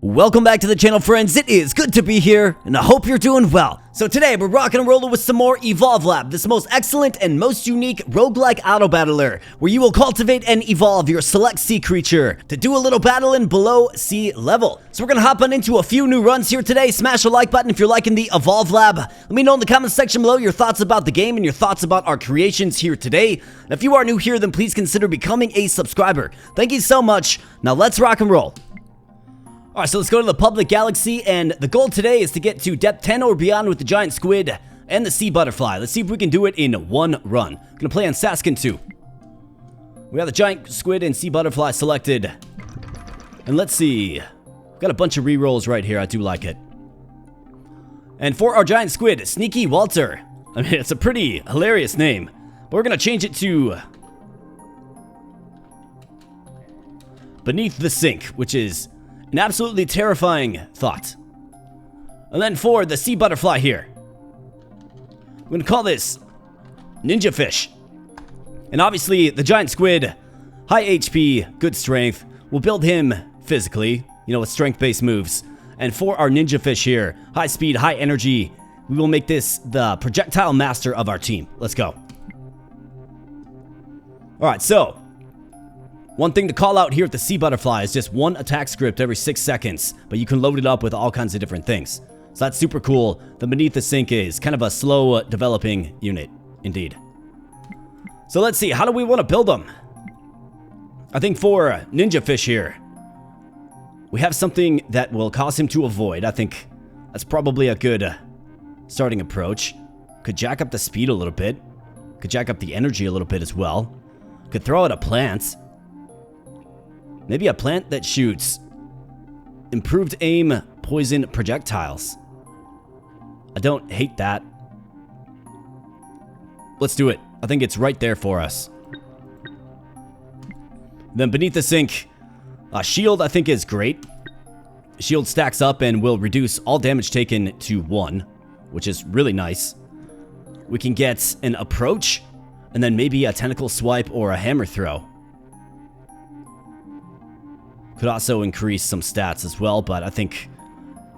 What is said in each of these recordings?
Welcome back to the channel, friends. It is good to be here, and I hope you're doing well. So today, we're rocking and rolling with some more Evolve Lab, this most excellent and most unique roguelike Autobattler, where you will cultivate and evolve your select sea creature to do a little battling below sea level. So we're gonna hop on into a few new runs here today. Smash the like button if you're liking the Evolve Lab. Let me know in the comment section below your thoughts about the game and your thoughts about our creations here today. And if you are new here, then please consider becoming a subscriber. Thank you so much. Now let's rock and roll. Alright, so let's go to the public galaxy, and the goal today is to get to depth 10 or beyond with the giant squid and the sea butterfly. Let's see if we can do it in one run. Gonna play on Saskin 2. We have the giant squid and sea butterfly selected. And let's see. Got a bunch of rerolls right here. I do like it. And for our giant squid, Sneaky Walter. I mean, it's a pretty hilarious name. But we're gonna change it to Beneath the Sink, which is an absolutely terrifying thought. And then for the sea butterfly here, I'm gonna call this Ninja Fish. And obviously, the giant squid, high HP, good strength. We'll build him physically, you know, with strength-based moves. And for our Ninja Fish here, high speed, high energy, we will make this the projectile master of our team. Let's go. Alright, so one thing to call out here at the sea butterfly is just one attack script every 6 seconds, but you can load it up with all kinds of different things. So that's super cool. The Beneath the Sink is kind of a slow developing unit, indeed. So let's see, how do we want to build them? I think for Ninja Fish here, we have something that will cause him to avoid. I think that's probably a good starting approach. Could jack up the speed a little bit. Could jack up the energy a little bit as well. Could throw out a plant. Maybe a plant that shoots improved aim poison projectiles. I don't hate that. Let's do it. I think it's right there for us. Then Beneath the Sink, shield I think is great. Shield stacks up and will reduce all damage taken to 1, which is really nice. We can get an approach and then maybe a tentacle swipe or a hammer throw. Could also increase some stats as well, but I think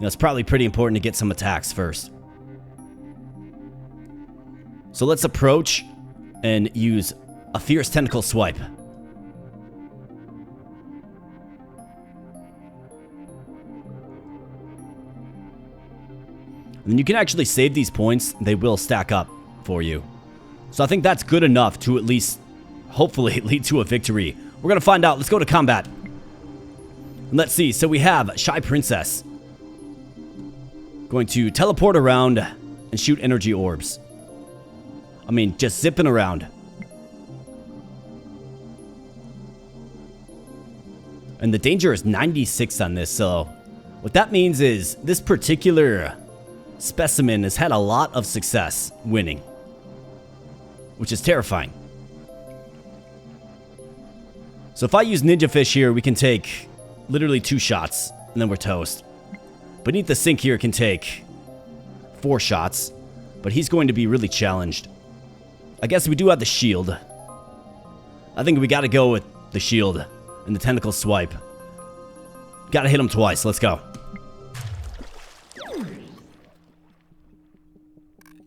it's probably pretty important to get some attacks first. So let's approach and use a fierce tentacle swipe. And then you can actually save these points. They will stack up for you. So I think that's good enough to at least, hopefully, lead to a victory. We're going to find out. Let's go to combat. Let's see, so we have Shy Princess. Going to teleport around and shoot energy orbs. I mean, just zipping around. And the danger is 96 on this, so what that means is this particular specimen has had a lot of success winning, which is terrifying. So if I use Ninja Fish here, we can take literally 2 shots, and then we're toast. Beneath the Sink here can take 4 shots, but he's going to be really challenged. I guess we do have the shield. I think we gotta go with the shield and the tentacle swipe. Gotta hit him twice. Let's go.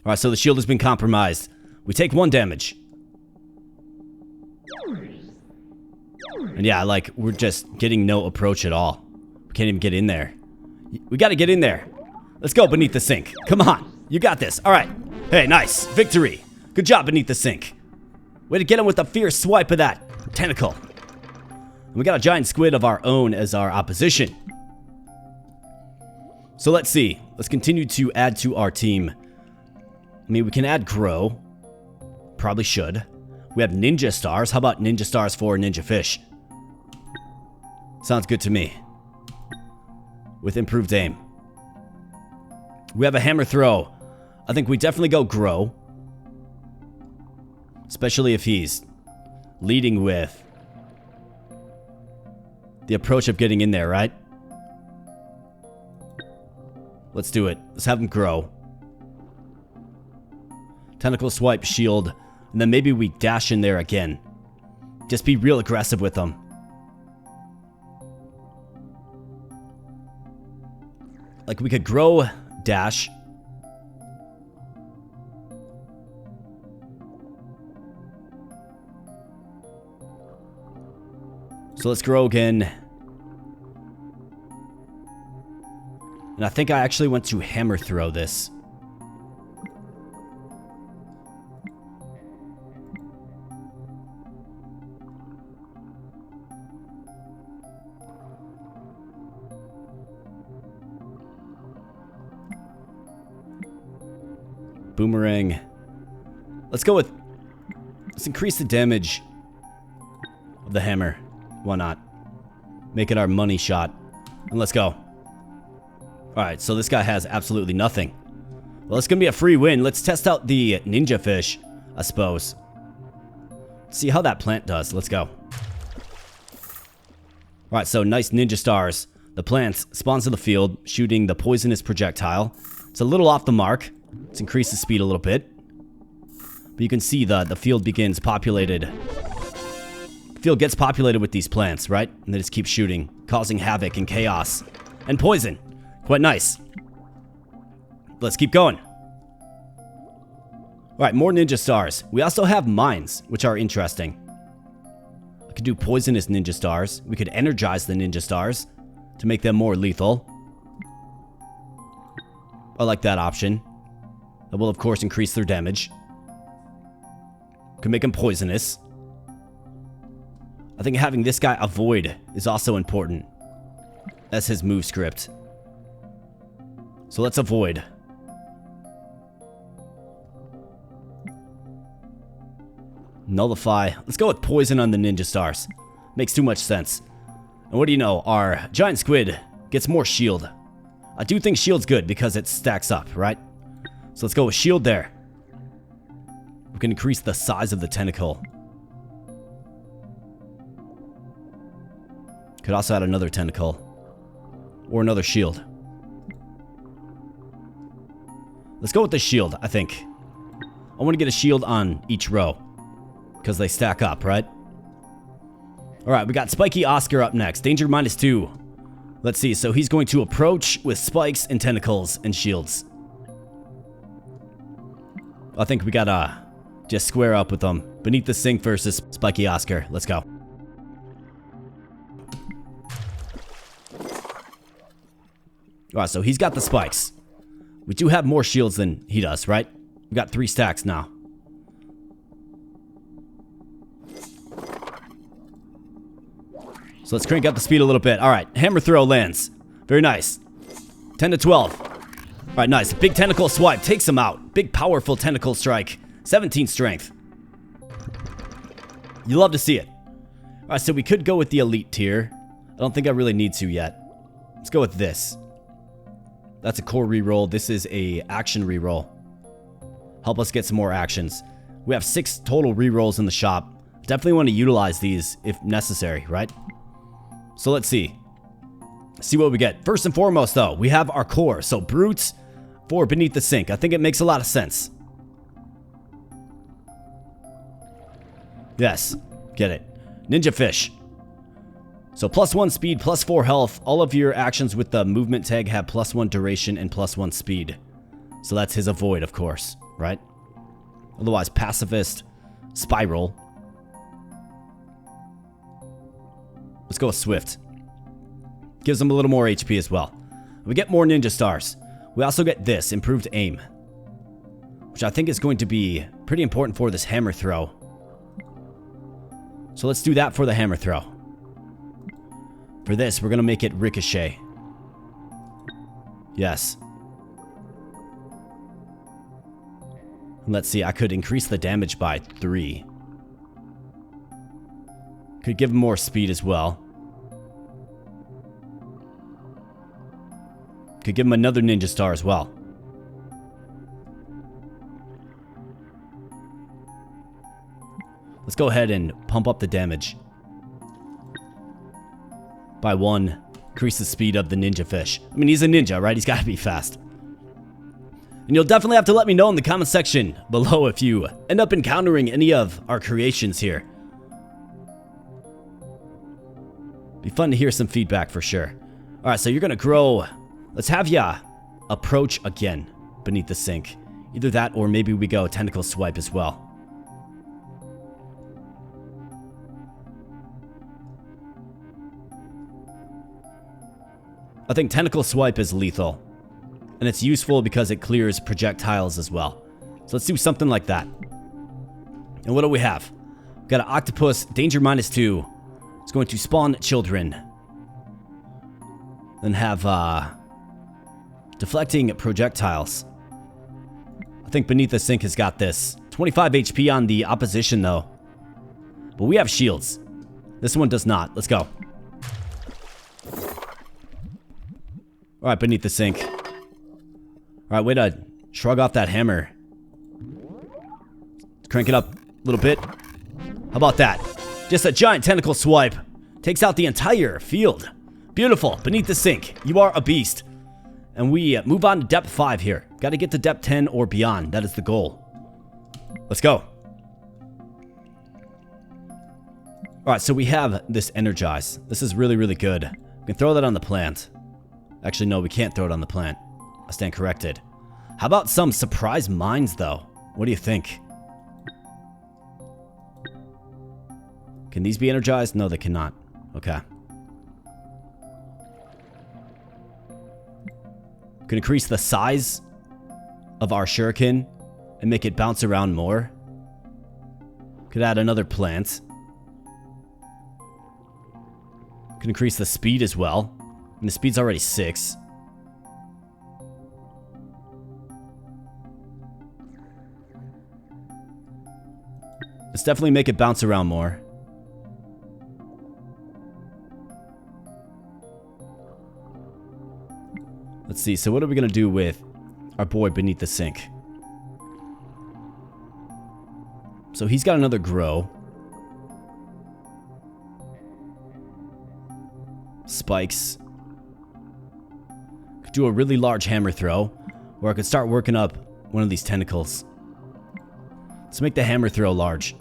Alright, so the shield has been compromised. We take 1 damage. And yeah, like, we're just getting no approach at all. We can't even get in there. We gotta get in there. Let's go, Beneath the Sink. Come on. You got this. Alright. Hey, nice. Victory. Good job, Beneath the Sink. Way to get him with a fierce swipe of that tentacle. And we got a giant squid of our own as our opposition. So let's see. Let's continue to add to our team. I mean, we can add Grow. Probably should. We have Ninja Stars. How about Ninja Stars for Ninja Fish? Sounds good to me. With improved aim. We have a hammer throw. I think we definitely go Grow. Especially if he's leading with the approach of getting in there, right? Let's do it. Let's have him Grow. Tentacle swipe, shield. And then maybe we dash in there again. Just be real aggressive with them. Like, we could grow dash. So let's grow again. And I think I actually went to hammer throw this. Boomerang. Let's increase the damage of the hammer. Why not? Make it our money shot. And let's go. Alright, so this guy has absolutely nothing. Well, it's gonna be a free win. Let's test out the ninja fish, I suppose. See how that plant does. Let's go. Alright, so nice ninja stars. The plant spawns in the field, shooting the poisonous projectile. It's a little off the mark. Let's increase the speed a little bit. But you can see the field begins populated. The field gets populated with these plants, right? And they just keep shooting, causing havoc and chaos. And poison. Quite nice. Let's keep going. Alright, more ninja stars. We also have mines, which are interesting. I could do poisonous ninja stars. We could energize the ninja stars to make them more lethal. I like that option. That will, of course, increase their damage. Could make them poisonous. I think having this guy avoid is also important. That's his move script. So let's avoid. Nullify. Let's go with poison on the ninja stars. Makes too much sense. And what do you know? Our giant squid gets more shield. I do think shield's good because it stacks up, right? So let's go with shield there. We can increase the size of the tentacle. Could also add another tentacle. Or another shield. Let's go with the shield, I think. I want to get a shield on each row. Because they stack up, right? Alright, we got Spiky Oscar up next. Danger -2. Let's see, so he's going to approach with spikes and tentacles and shields. I think we gotta just square up with them. Beneath the Sink versus Spiky Oscar. Let's go. Alright, so he's got the spikes. We do have more shields than he does, right? We got 3 stacks now. So let's crank up the speed a little bit. Alright, hammer throw lands. Very nice. 10 to 12. Alright, nice. Big tentacle swipe takes him out. Big powerful tentacle strike. 17 strength. You love to see it. Alright, so we could go with the elite tier. I don't think I really need to yet. Let's go with this. That's a core reroll. This is a action reroll. Help us get some more actions. We have 6 total rerolls in the shop. Definitely want to utilize these if necessary, right? So let's see. See what we get. First and foremost, though, we have our core. So brutes for Beneath the Sink. I think it makes a lot of sense. Yes, get it. Ninja fish. So +1 speed, +4 health. All of your actions with the movement tag have +1 duration and +1 speed. So that's his avoid, of course, right? Otherwise, pacifist, spiral. Let's go with Swift. Gives him a little more HP as well. We get more ninja stars. We also get this, improved aim. Which I think is going to be pretty important for this hammer throw. So let's do that for the hammer throw. For this, we're going to make it ricochet. Yes. Let's see, I could increase the damage by 3. Could give him more speed as well. Could give him another ninja star as well. Let's go ahead and pump up the damage. By 1. Increase the speed of the ninja fish. I mean, he's a ninja, right? He's got to be fast. And you'll definitely have to let me know in the comment section below if you end up encountering any of our creations here. Be fun to hear some feedback for sure. Alright, so you're going to grow Let's have ya approach again beneath the sink. Either that or maybe we go tentacle swipe as well. I think tentacle swipe is lethal. And it's useful because it clears projectiles as well. So let's do something like that. And what do we have? We've got an octopus, danger -2. It's going to spawn children. Then have deflecting projectiles. I think beneath the sink has got this. 25 HP on the opposition though. But we have shields. This one does not. Let's go. Alright, beneath the sink. Alright, way to shrug off that hammer. Let's crank it up a little bit. How about that? Just a giant tentacle swipe. Takes out the entire field. Beautiful. Beneath the sink. You are a beast. And we move on to depth 5 here. Got to get to depth 10 or beyond. That is the goal. Let's go. Alright, so we have this energize. This is really, really good. We can throw that on the plant. Actually, no, we can't throw it on the plant. I stand corrected. How about some surprise mines, though? What do you think? Can these be energized? No, they cannot. Okay. Can increase the size of our shuriken and make it bounce around more. Could add another plant. Can increase the speed as well. And the speed's already 6. Let's definitely make it bounce around more. Let's see, so what are we going to do with our boy beneath the sink? So he's got another grow. Spikes. Could do a really large hammer throw, or I could start working up one of these tentacles. Let's make the hammer throw large.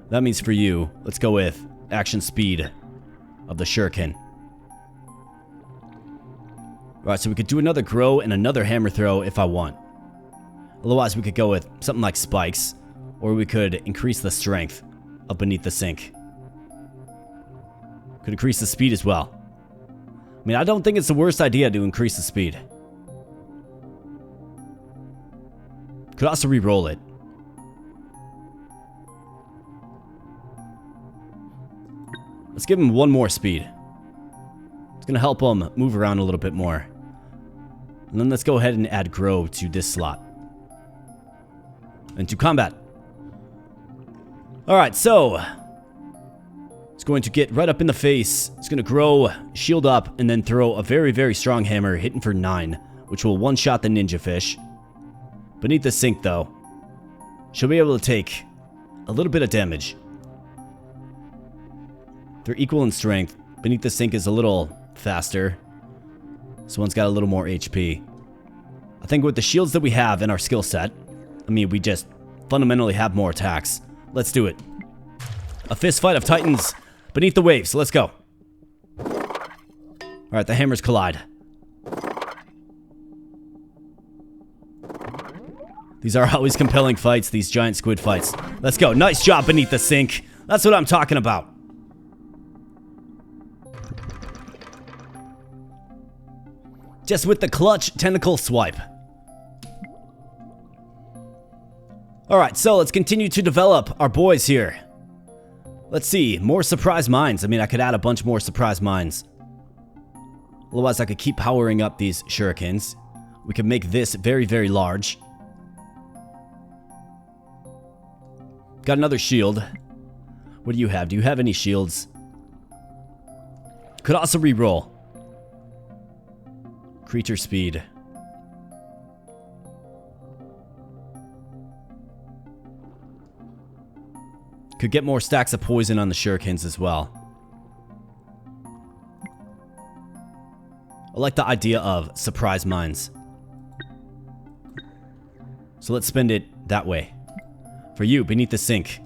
That means for you, let's go with action speed of the shuriken. Alright, so we could do another grow and another hammer throw if I want. Otherwise, we could go with something like spikes, or we could increase the strength of beneath the sink. Could increase the speed as well. I mean, I don't think it's the worst idea to increase the speed. Could also re-roll it. Let's give him one more speed. It's going to help him move around a little bit more. And then let's go ahead and add grow to this slot. And to combat. Alright, so it's going to get right up in the face. It's going to grow, shield up, and then throw a very, very strong hammer, hitting for 9, which will one-shot the ninja fish. Beneath the sink, though, she'll be able to take a little bit of damage. They're equal in strength. Beneath the sink is a little faster. This one's got a little more HP. I think with the shields that we have in our skill set, I mean, we just fundamentally have more attacks. Let's do it. A fist fight of titans beneath the waves. Let's go. Alright, the hammers collide. These are always compelling fights, these giant squid fights. Let's go. Nice job beneath the sink. That's what I'm talking about. Just with the clutch tentacle swipe. Alright, so let's continue to develop our boys here. Let's see, more surprise mines. I mean, I could add a bunch more surprise mines. Otherwise, I could keep powering up these shurikens. We could make this very, very large. Got another shield. What do you have? Do you have any shields? Could also re-roll. Creature speed. Could get more stacks of poison on the shurikens as well. I like the idea of surprise mines. So let's spend it that way. For you, beneath the sink.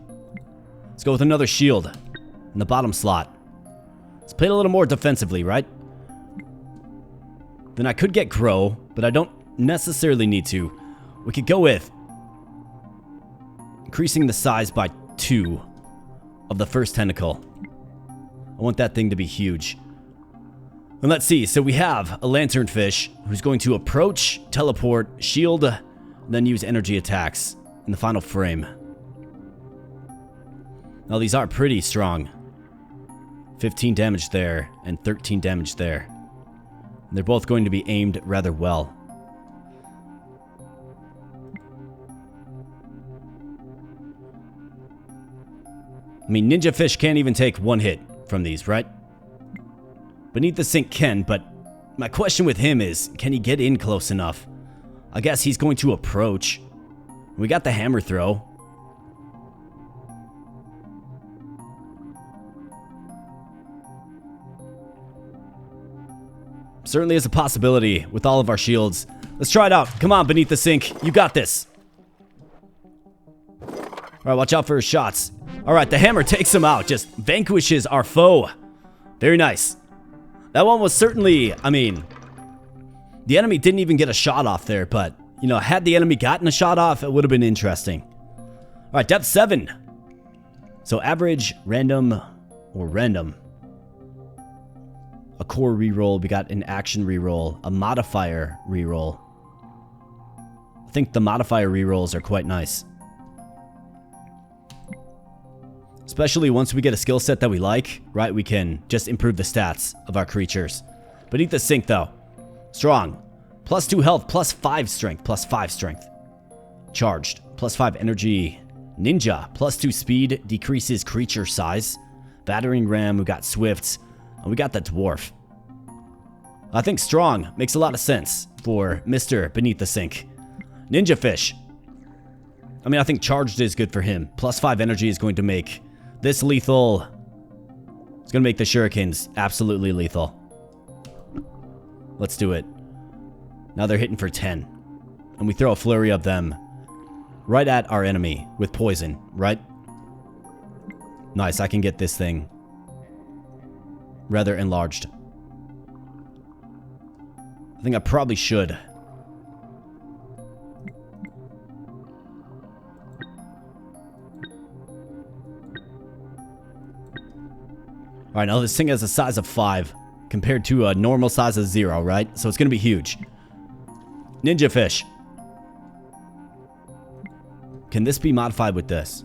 Let's go with another shield in the bottom slot. Let's play it a little more defensively, right? Then I could get Grow, but I don't necessarily need to. We could go with increasing the size by 2 of the first tentacle. I want that thing to be huge. And let's see, so we have a lanternfish who's going to approach, teleport, shield, and then use energy attacks in the final frame. Now these are pretty strong. 15 damage there and 13 damage there. And they're both going to be aimed rather well. I mean, Ninja Fish can't even take 1 hit from these, right? Beneath the Sink can, but my question with him is, can he get in close enough? I guess he's going to approach. We got the hammer throw. Certainly is a possibility with all of our shields. Let's try it out. Come on, Beneath the Sink. You got this. Alright, watch out for his shots. Alright, the hammer takes him out. Just vanquishes our foe. Very nice. That one was certainly, I mean, the enemy didn't even get a shot off there, but, you know, had the enemy gotten a shot off, it would have been interesting. Alright, depth 7. So average, random, or random. A core reroll, we got an action reroll, a modifier reroll. I think the modifier rerolls are quite nice. Especially once we get a skill set that we like, right? We can just improve the stats of our creatures. Beneath the Sink, though. Strong. Plus 2 health, plus 5 strength, plus 5 strength. Charged. Plus 5 energy. Ninja. Plus 2 speed, decreases creature size. Battering ram, we got swift. And we got the dwarf. I think strong makes a lot of sense for Mr. Beneath the Sink. Ninja Fish. I mean, I think charged is good for him. Plus 5 energy is going to make this lethal. It's going to make the shurikens absolutely lethal. Let's do it. Now they're hitting for 10. And we throw a flurry of them right at our enemy with poison, right? Nice, I can get this thing rather enlarged. I think I probably should. Alright, now this thing has a size of 5 compared to a normal size of 0, right? So it's going to be huge. Ninja Fish. Can this be modified with this?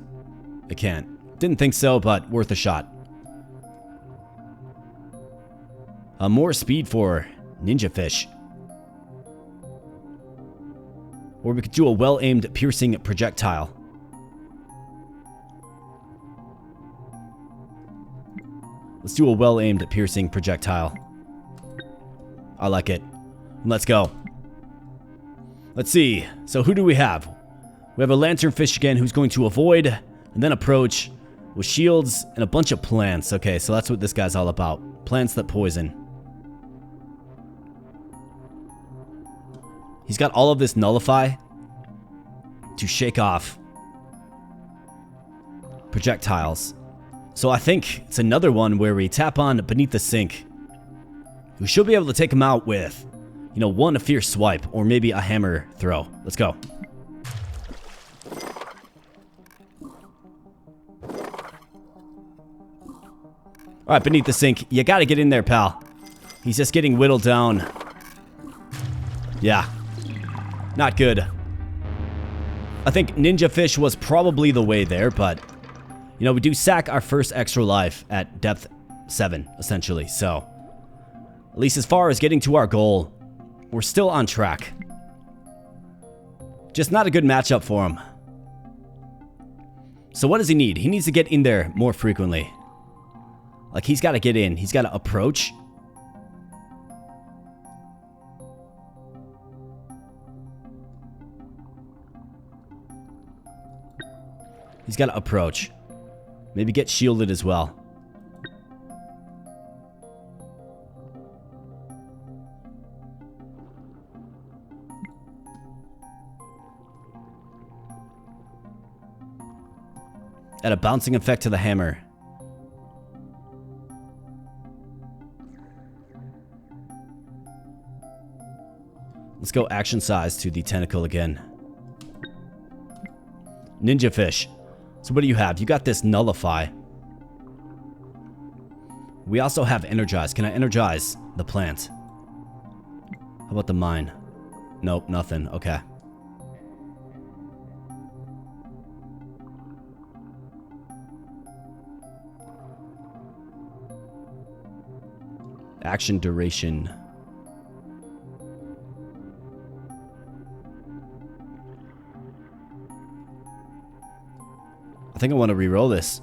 It can't. Didn't think so, but worth a shot. More speed for Ninja Fish. Or we could do a well-aimed piercing projectile. Let's do a well-aimed piercing projectile. I like it. Let's go. Let's see. So who do we have? We have a lanternfish again who's going to avoid and then approach with shields and a bunch of plants. Okay, so that's what this guy's all about. Plants that poison. He's got all of this nullify to shake off projectiles. So I think it's another one where we tap on Beneath the Sink. We should be able to take him out with, you know, one, a fierce swipe, or maybe a hammer throw. Let's go. Alright, Beneath the Sink, you gotta get in there, pal. He's just getting whittled down. Yeah. Not good. I think Ninja Fish was probably the way there, but you know, we do sack our first extra life at depth 7, essentially. So, at least as far as getting to our goal, we're still on track. Just not a good matchup for him. So what does he need? He needs to get in there more frequently. Like, he's got to get in. He's got to approach. He's got to approach. Maybe get shielded as well. Add a bouncing effect to the hammer. Let's go action size to the tentacle again. Ninja fish. So what do you have? You got this nullify. We also have energize. Can I energize the plant? How about the mine? Nope, nothing. Okay. Action duration. I think I want to re-roll this.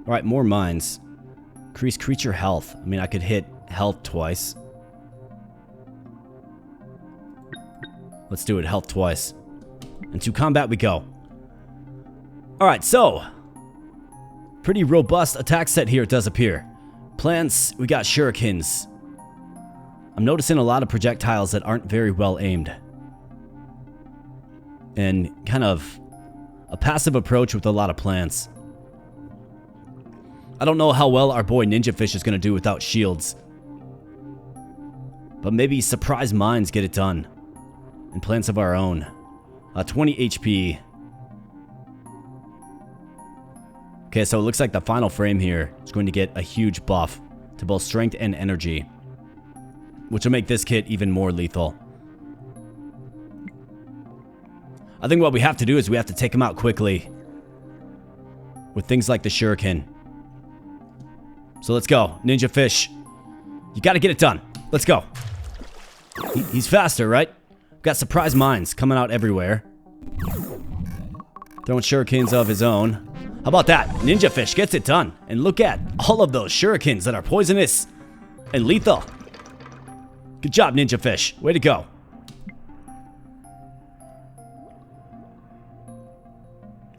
Alright, more mines. Increase creature health. I mean, I could hit health twice. Let's do it, health twice. And to combat we go. Alright, so. Pretty robust attack set here, it does appear. Plants, we got shurikens. I'm noticing a lot of projectiles that aren't very well aimed. And kind of a passive approach with a lot of plants. I don't know how well our boy Ninja Fish is going to do without shields. But maybe surprise mines get it done. And plants of our own. 20 HP. Okay, so it looks like the final frame here is going to get a huge buff to both strength and energy. Which will make this kit even more lethal. I think what we have to do is we have to take him out quickly. With things like the shuriken. So let's go. Ninja Fish. You gotta get it done. Let's go. He's faster, right? Got surprise mines coming out everywhere. Throwing shurikens of his own. How about that? Ninja Fish gets it done. And look at all of those shurikens that are poisonous and lethal. Good job, Ninja Fish. Way to go.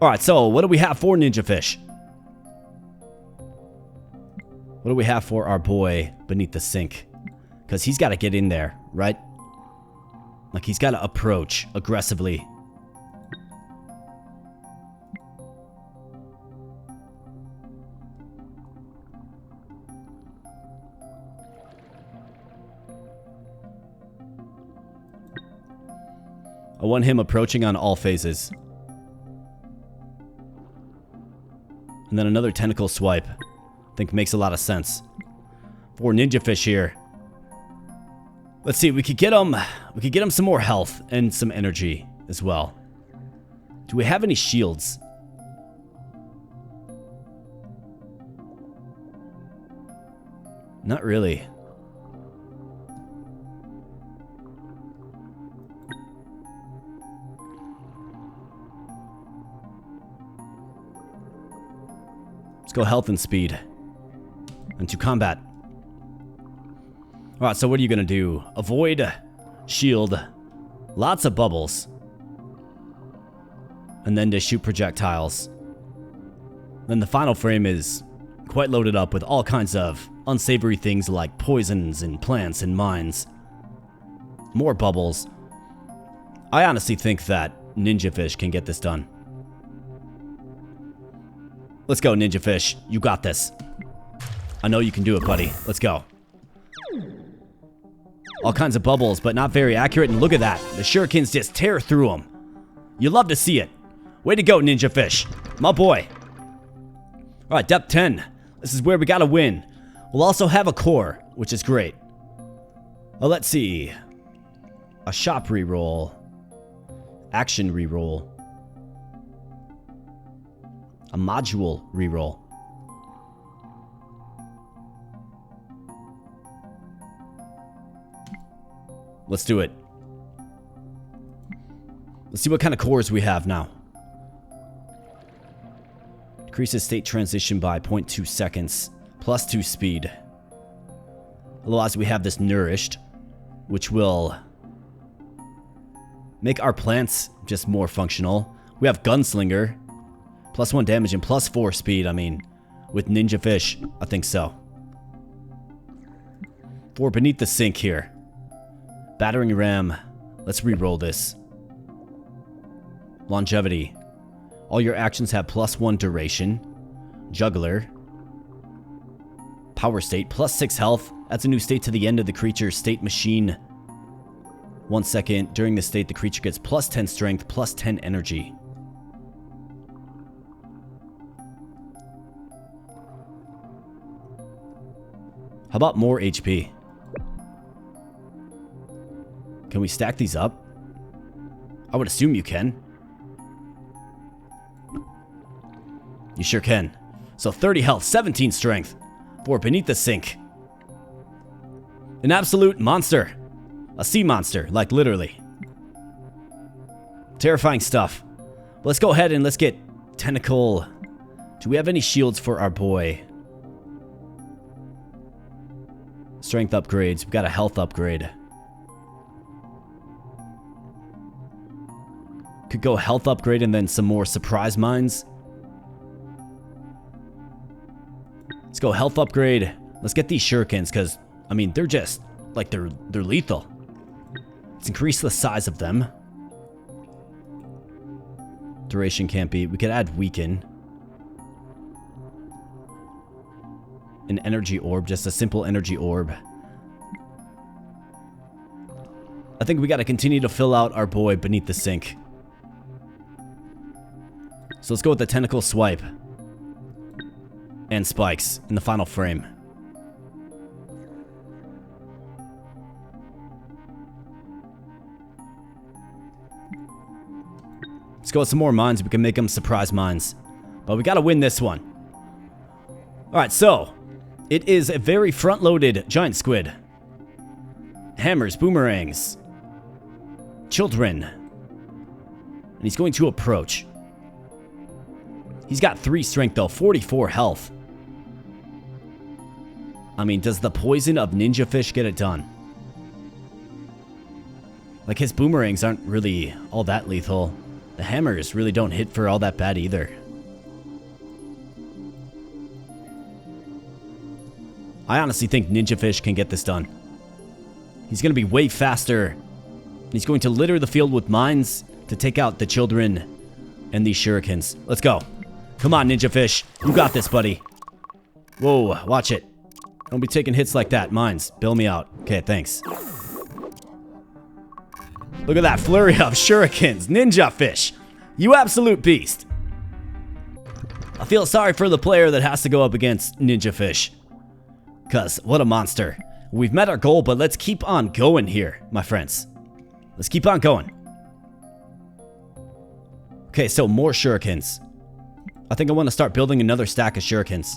Alright, so what do we have for Ninja Fish? What do we have for our boy beneath the sink? Because he's got to get in there, right? Like he's got to approach aggressively. I want him approaching on all phases. And then another tentacle swipe. I think makes a lot of sense. For Ninja Fish here. Let's see, we could get him some more health and some energy as well. Do we have any shields? Not really. Let's go health and speed. And to combat. Alright, so what are you going to do? Avoid, shield, lots of bubbles. And then to shoot projectiles. Then the final frame is quite loaded up with all kinds of unsavory things like poisons and plants and mines. More bubbles. I honestly think that Ninja Fish can get this done. Let's go, Ninja Fish. You got this. I know you can do it, buddy. Let's go. All kinds of bubbles, but not very accurate. And look at that. The shurikens just tear through them. You love to see it. Way to go, Ninja Fish. My boy. Alright, depth 10. This is where we gotta win. We'll also have a core, which is great. Well, let's see. A shop reroll. Action reroll. A module reroll. Let's do it. Let's see what kind of cores we have now. Decreases state transition by 0.2 seconds. Plus 2 speed. Otherwise, we have this nourished, which will make our plants just more functional. We have gunslinger. Plus 1 damage and plus 4 speed. I mean, with Ninja Fish, I think so. For beneath the sink here. Battering ram. Let's re-roll this. Longevity. All your actions have plus 1 duration. Juggler. Power state, plus 6 health. Adds a new state to the end of the creature's state machine. 1 second. During this state, the creature gets plus 10 strength, plus 10 energy. How about more HP? Can we stack these up? I would assume you can. You sure can. So 30 health, 17 strength for Beneath the Sink. An absolute monster. A sea monster, like literally. Terrifying stuff. But let's go ahead and let's get Tentacle. Do we have any shields for our boy? Strength upgrades. We've got a health upgrade. Could go health upgrade and then some more surprise mines. Let's go health upgrade. Let's get these shurikens because, I mean, they're just, like, they're lethal. Let's increase the size of them. Duration can't be. We could add weaken. An energy orb, just a simple energy orb. I think we got to continue to fill out our boy Beneath the Sink. So let's go with the tentacle swipe. And spikes in the final frame. Let's go with some more mines. We can make them surprise mines. But we got to win this one. Alright, so it is a very front-loaded giant squid. Hammers, boomerangs. Children. And he's going to approach. He's got 3 strength though, 44 health. I mean, does the poison of Ninja Fish get it done? Like, his boomerangs aren't really all that lethal. The hammers really don't hit for all that bad either. I honestly think Ninja Fish can get this done. He's going to be way faster. He's going to litter the field with mines to take out the children and these shurikens. Let's go. Come on, Ninja Fish. You got this, buddy. Whoa, watch it. Don't be taking hits like that. Mines, bail me out. Okay, thanks. Look at that flurry of shurikens. Ninja Fish. You absolute beast. I feel sorry for the player that has to go up against Ninja Fish. Because, what a monster. We've met our goal, but let's keep on going here, my friends. Let's keep on going. Okay, so more shurikens. I think I want to start building another stack of shurikens.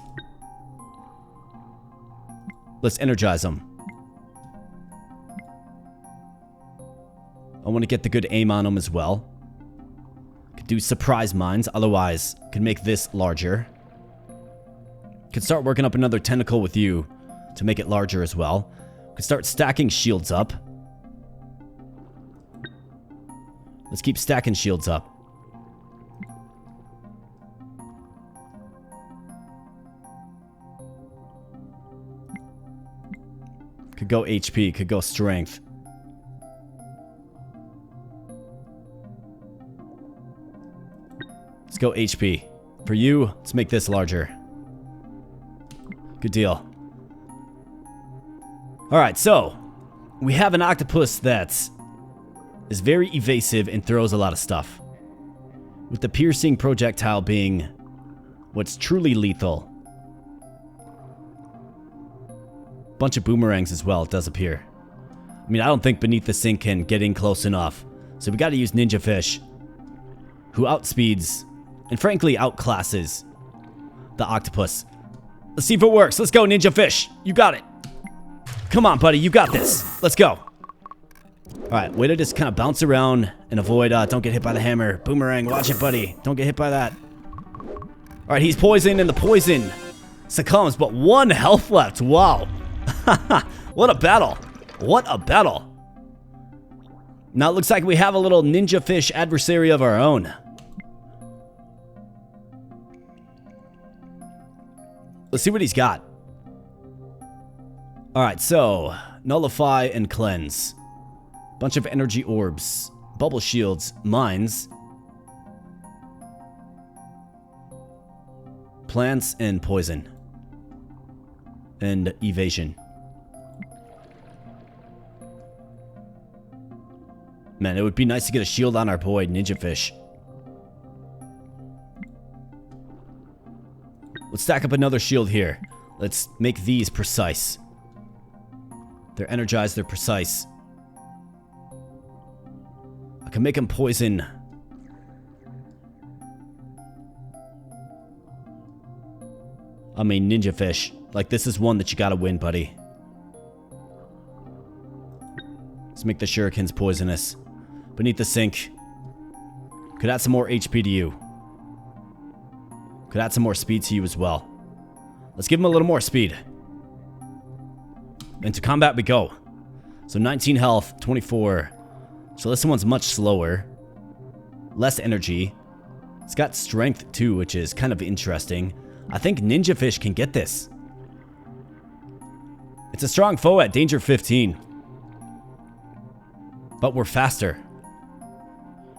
Let's energize them. I want to get the good aim on them as well. Could do surprise mines, otherwise could make this larger. Could start working up another tentacle with you to make it larger as well. Could start stacking shields up. Let's keep stacking shields up. Could go HP, could go strength. Let's go HP. For you, let's make this larger. Good deal. Alright, so we have an octopus that is very evasive and throws a lot of stuff. With the piercing projectile being what's truly lethal. Bunch of boomerangs as well, it does appear. I mean, I don't think Beneath the Sink can get in close enough. So we gotta use Ninja Fish, who outspeeds and frankly outclasses the octopus. Let's see if it works. Let's go, Ninja Fish. You got it. Come on, buddy. You got this. Let's go. Alright, way to just kind of bounce around and avoid, don't get hit by the hammer. Boomerang, watch it, buddy. Don't get hit by that. Alright, he's poisoned and the poison succumbs, but 1 health left. Wow. What a battle. What a battle. Now it looks like we have a little Ninja Fish adversary of our own. Let's see what he's got. Alright, so nullify and cleanse. Bunch of energy orbs, bubble shields, mines, plants, and poison. and evasion. Man, it would be nice to get a shield on our boy, Ninja Fish. Let's stack up another shield here. Let's make these precise. They're energized, they're precise. I can make them poison. I mean, Ninja Fish. Like, this is one that you gotta win, buddy. Let's make the shurikens poisonous. Beneath the sink. Could add some more HP to you. Could add some more speed to you as well. Let's give him a little more speed. Into combat we go. So 19 health, 24. So this one's much slower. Less energy. It's got strength too, which is kind of interesting. I think Ninja Fish can get this. It's a strong foe at danger 15. But we're faster.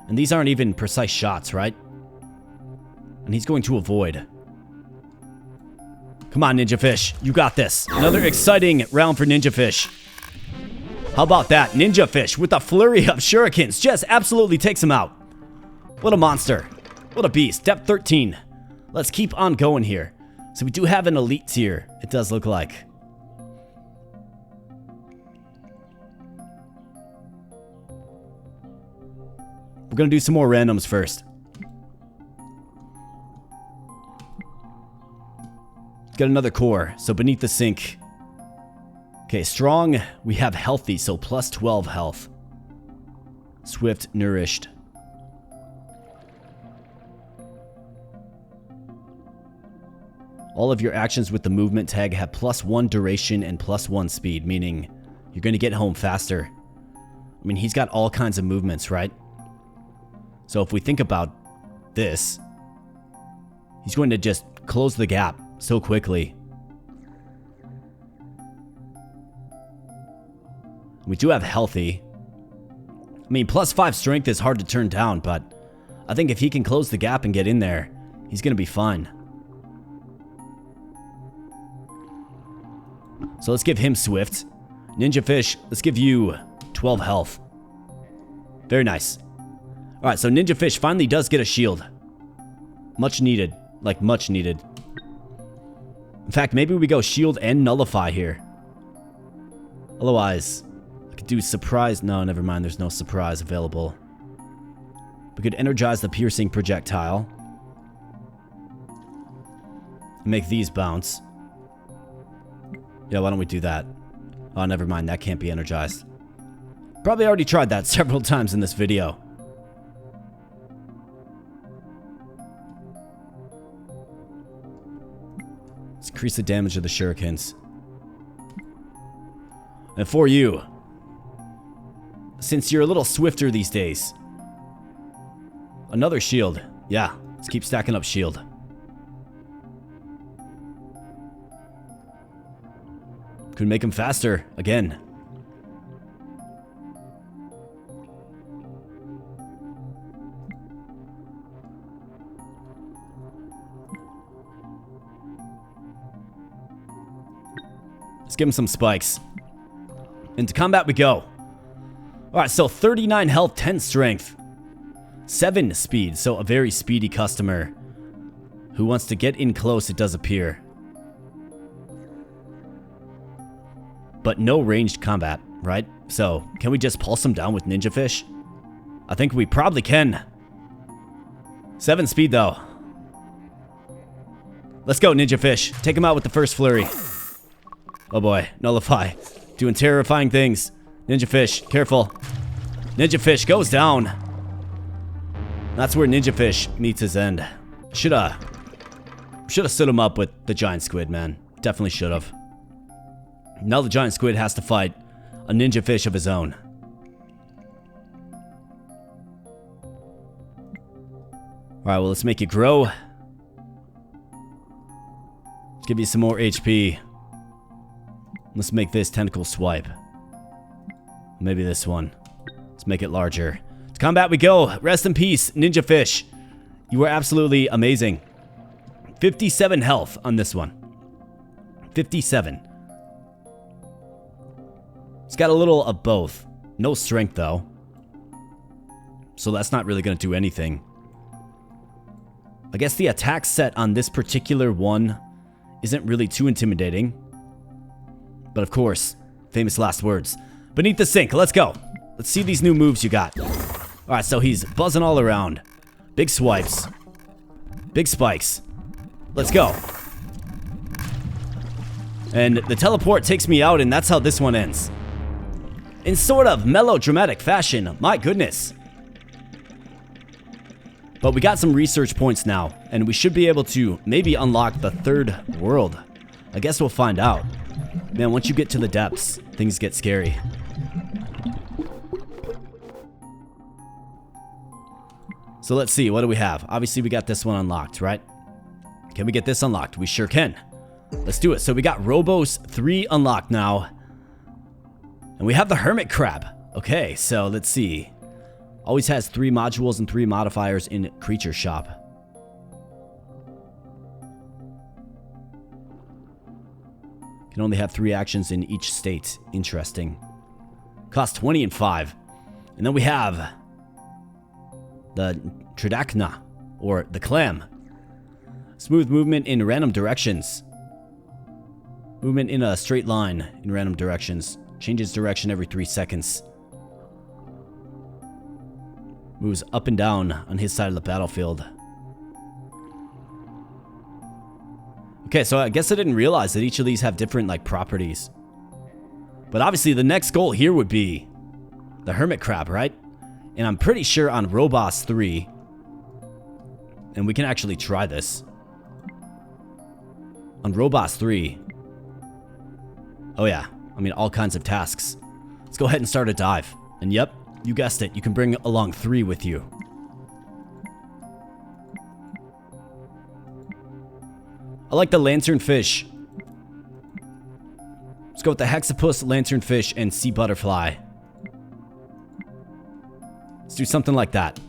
And these aren't even precise shots, right? And he's going to avoid. Come on, Ninja Fish. You got this. Another exciting round for Ninja Fish. How about that? Ninja Fish with a flurry of shurikens just absolutely takes him out. What a monster. What a beast. Depth 13. Let's keep on going here. So we do have an elite tier, it does look like. We're going to do some more randoms first. Got another core, so beneath the sink. Okay, strong, we have healthy, so plus 12 health. Swift, nourished. All of your actions with the movement tag have +1 duration and +1 speed, meaning you're going to get home faster. I mean, he's got all kinds of movements, right? So if we think about this, he's going to just close the gap so quickly. We do have healthy. I mean, +5 strength is hard to turn down, but I think if he can close the gap and get in there, he's going to be fine. So let's give him Swift. Ninja Fish, let's give you 12 health. Very nice. Alright, so Ninja Fish finally does get a shield. Much needed. Like, much needed. In fact, maybe we go shield and nullify here. Otherwise, I could do surprise. No, never mind. There's no surprise available. We could energize the piercing projectile. And make these bounce. Yeah, why don't we do that? Oh, never mind. That can't be energized. Probably already tried that several times in this video. Let's increase the damage of the shurikens. And for you, since you're a little swifter these days, another shield. Yeah, let's keep stacking up shield. Could make him faster again. Let's give him some spikes. Into combat we go. Alright, so 39 health, 10 strength. 7 speed, so a very speedy customer. Who wants to get in close, it does appear. But no ranged combat, right? So, can we just pulse him down with Ninja Fish? I think we probably can. 7 speed, though. Let's go, Ninja Fish. Take him out with the first flurry. Oh boy, nullify. Doing terrifying things. Ninja Fish, careful. Ninja Fish goes down. That's where Ninja Fish meets his end. Shoulda stood him up with the giant squid, man. Definitely should've. Now the giant squid has to fight a Ninja Fish of his own. Alright, well, let's make it grow. Let's give you some more HP. Let's make this tentacle swipe. Maybe this one. Let's make it larger. To combat we go. Rest in peace, Ninja Fish. You were absolutely amazing. 57 health on this one. 57. It's got a little of both. No strength, though. So that's not really going to do anything. I guess the attack set on this particular one isn't really too intimidating. But of course, famous last words. Beneath the sink, let's go. Let's see these new moves you got. Alright, so he's buzzing all around. Big swipes. Big spikes. Let's go. And the teleport takes me out, and that's how this one ends. In sort of melodramatic fashion, my goodness. But we got some research points now, and we should be able to maybe unlock the third world. I guess we'll find out. Man, once you get to the depths, things get scary. So let's see, what do we have? Obviously, we got this one unlocked, right? Can we get this unlocked? We sure can. Let's do it. So we got Robos 3 unlocked now. And we have the Hermit Crab. Okay, so let's see. Always has 3 modules and 3 modifiers in Creature Shop. Can only have 3 actions in each state. Interesting. Cost 20 and 5. And then we have the Tridacna, or the Clam. Smooth movement in random directions. Movement in a straight line in random directions. Changes direction every 3 seconds. Moves up and down on his side of the battlefield. Okay, so I guess I didn't realize that each of these have different, like, properties. But obviously the next goal here would be the Hermit Crab, right? And I'm pretty sure on Robos 3, and we can actually try this. On Robos 3, oh yeah, I mean all kinds of tasks. Let's go ahead and start a dive. And yep, you guessed it, you can bring along 3 with you. I like the lanternfish. Let's go with the hexapus, lanternfish, and sea butterfly. Let's do something like that.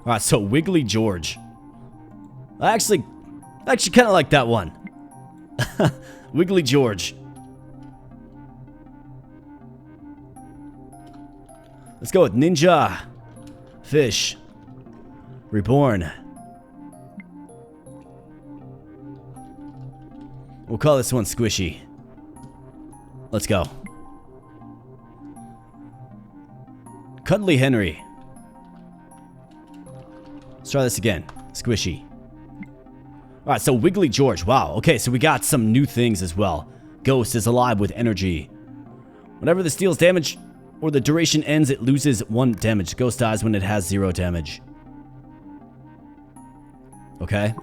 Alright, so Wiggly George. I actually kind of like that one. Wiggly George. Let's go with Ninja Fish Reborn. We'll call this one Squishy. Let's go. Cuddly Henry. Let's try this again. Squishy. Alright, so Wiggly George. Wow. Okay, so we got some new things as well. Ghost is alive with energy. Whenever this deals damage or the duration ends, it loses 1 damage. Ghost dies when it has 0 damage. Okay.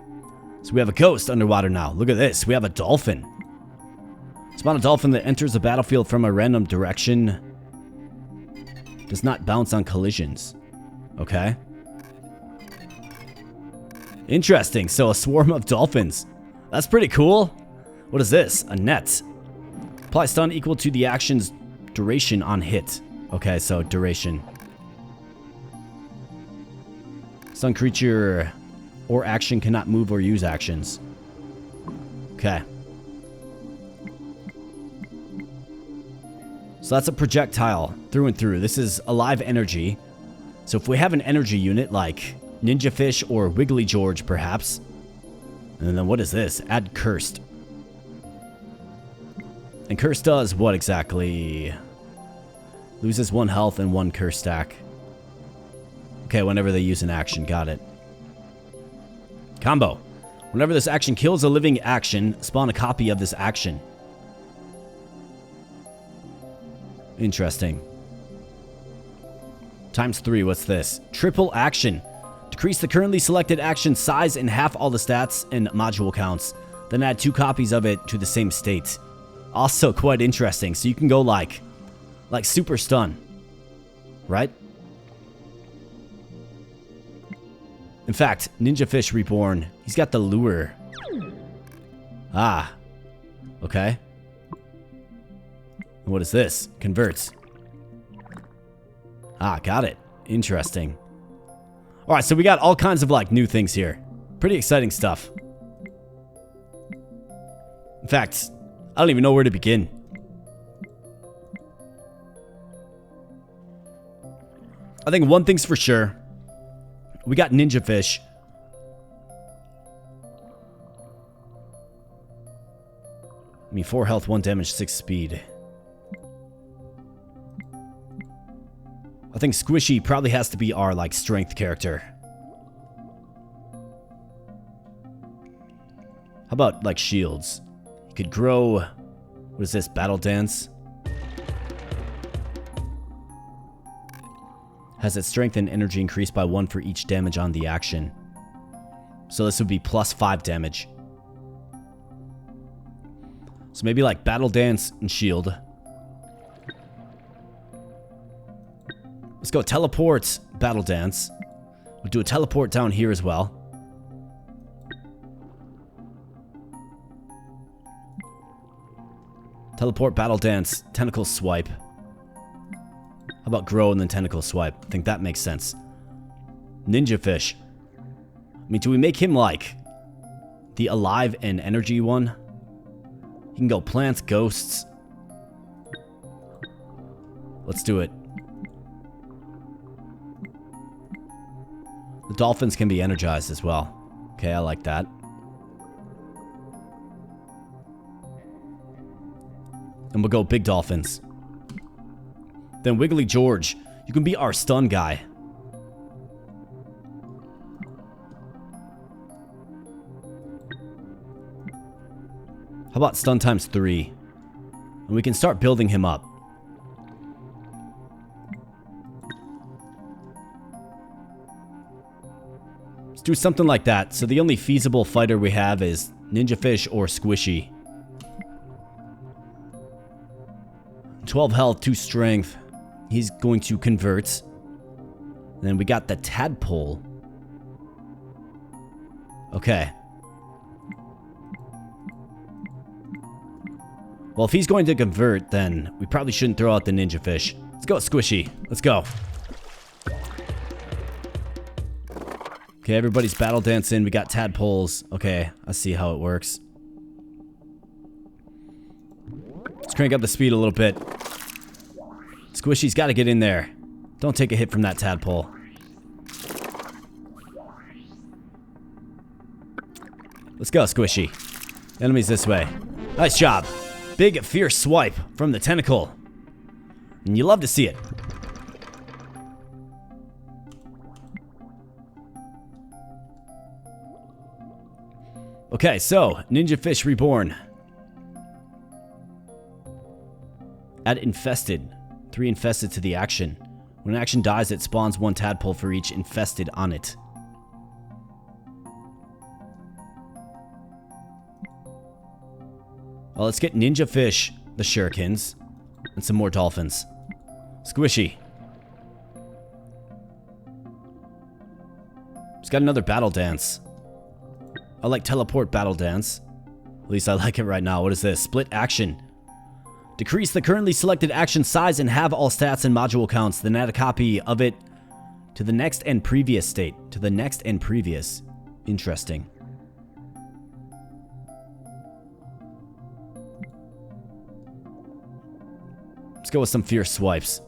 So we have a ghost underwater now. Look at this. We have a dolphin. Spawn a dolphin that enters the battlefield from a random direction. Does not bounce on collisions. Okay. Interesting. So a swarm of dolphins. That's pretty cool. What is this? A net. Apply stun equal to the action's duration on hit. Okay, so duration. Stun creature or action cannot move or use actions. Okay. So that's a projectile through and through. This is alive energy. So if we have an energy unit like Ninja Fish or Wiggly George, perhaps. And then what is this? Add Cursed. And Cursed does what exactly? Loses 1 health and 1 curse stack. Okay, whenever they use an action. Got it. Combo. Whenever this action kills a living action, spawn a copy of this action. Interesting. Times 3, what's this? Triple action. Decrease the currently selected action size in half all the stats and module counts. Then add 2 copies of it to the same state. Also quite interesting. So you can go like super stun. Right? In fact, Ninja Fish Reborn, he's got the lure. Ah. Okay. What is this? Converts. Ah, got it. Interesting. Alright, so we got all kinds of like new things here. Pretty exciting stuff. In fact, I don't even know where to begin. I think one thing's for sure. We got Ninja Fish. I mean, 4 health, 1 damage, 6 speed. I think Squishy probably has to be our, like, strength character. How about, like, shields? You could grow... What is this? Battle Dance? Has its strength and energy increased by 1 for each damage on the action. So this would be plus 5 damage. So maybe like Battle Dance and Shield. Let's go Teleport, Battle Dance. We'll do a Teleport down here as well. Teleport, Battle Dance, Tentacle Swipe. How about Grow and then Tentacle Swipe? I think that makes sense. Ninja Fish. I mean, do we make him like the Alive and Energy one? He can go Plants, Ghosts. Let's do it. The Dolphins can be energized as well. Okay, I like that. And we'll go Big Dolphins. Then Wiggly George. You can be our stun guy. How about stun times 3? And we can start building him up. Let's do something like that. So the only feasible fighter we have is Ninja Fish or Squishy. 12 health, 2 strength. He's going to convert. And then we got the Tadpole. Okay. Well, if he's going to convert, then we probably shouldn't throw out the Ninja Fish. Let's go, Squishy. Let's go. Okay, everybody's battle dancing. We got tadpoles. Okay, I see how it works. Let's crank up the speed a little bit. Squishy's got to get in there. Don't take a hit from that tadpole. Let's go, Squishy. Enemies this way. Nice job. Big, fierce swipe from the tentacle. And you love to see it. Okay, so, Ninja Fish Reborn. Add Infested. 3 infested to the action. When an action dies, it spawns 1 tadpole for each infested on it. Well, let's get Ninja Fish, the shurikens, and some more dolphins. Squishy. He's got another battle dance. I like teleport battle dance. At least I like it right now. What is this? Split action. Decrease the currently selected action size and have all stats and module counts. Then add a copy of it to the next and previous state. To the next and previous. Interesting. Let's go with some fierce swipes.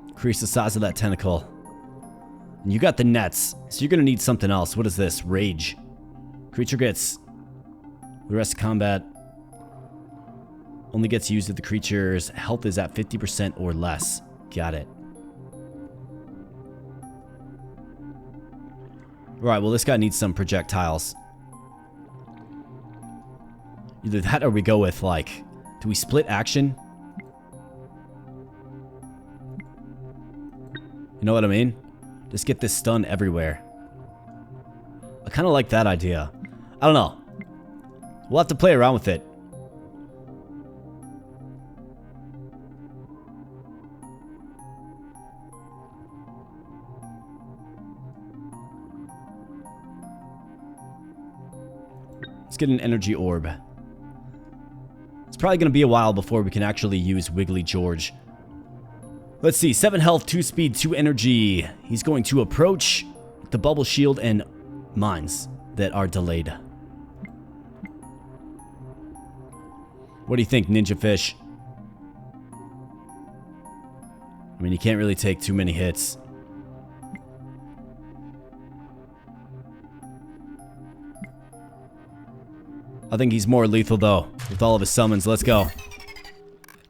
Increase the size of that tentacle. And you got the nets, so you're going to need something else. What is this? Rage. Creature gets the rest of combat. Only gets used if the creature's health is at 50% or less. Got it. Alright, well this guy needs some projectiles. Either that or we go with, like... Do we split action? You know what I mean? Just get this stun everywhere. I kind of like that idea. I don't know. We'll have to play around with it. Let's get an energy orb. It's probably going to be a while before we can actually use Wiggly George. Let's see. 7 health, 2 speed, 2 energy. He's going to approach the bubble shield and mines that are delayed. What do you think, Ninja Fish? I mean, you can't really take too many hits. I think he's more lethal, though, with all of his summons. Let's go.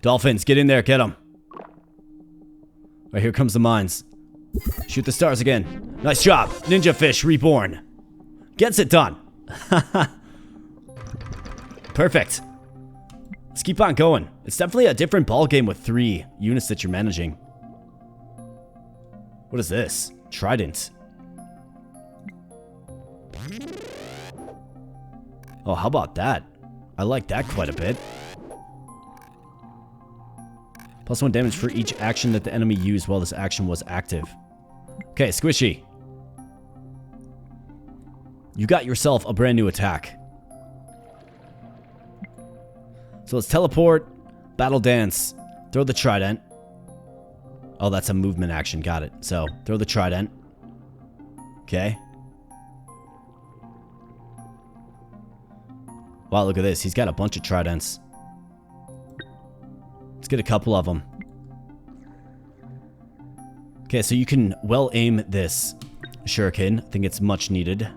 Dolphins, get in there. Get him. Right, here comes the mines. Shoot the stars again. Nice job. Ninja Fish Reborn. Gets it done. Perfect. Let's keep on going. It's definitely a different ball game with 3 units that you're managing. What is this? Trident. Oh, how about that? I like that quite a bit. +1 damage for each action that the enemy used while this action was active. Okay, Squishy. You got yourself a brand new attack. So let's teleport, battle dance, throw the trident. Oh, that's a movement action. Got it. So, throw the trident. Okay. Wow, look at this. He's got a bunch of tridents. Let's get a couple of them. Okay, so you can well aim this shuriken. I think it's much needed.